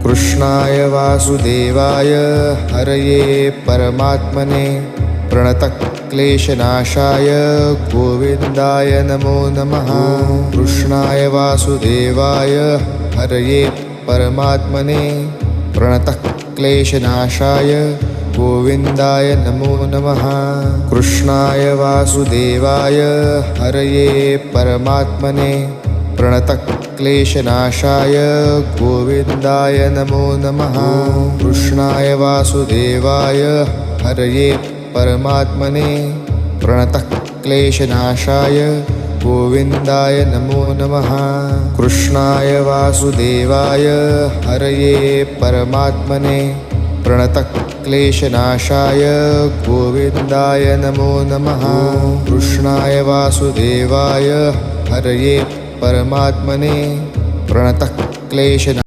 कृष्णाय वासुदेवाय हरये परमात्मने प्रणतक्लेशनाशाय गोविन्दाय नमो नमः। कृष्णाय वासुदेवाय हरये परमात्मने प्रणतक्लेशनाशाय गोविन्दाय नमो नमः। कृष्णाय वासुदेवाय हरये परमात्मने प्रणतक्लेशनाशाय गोविन्दाय नमो नमः। कृष्णाय वासुदेवाय हरये परमात्मने प्रणतक्लेशनाशाय गोविन्दाय नमो नमः। कृष्णाय वासुदेवाय हरये परमात्मने प्रणतक्लेशनाशाय गोविन्दाय नमो नमः। कृष्णाय वासुदेवाय हरये परमात्मने प्रणतक्लेशनाशाय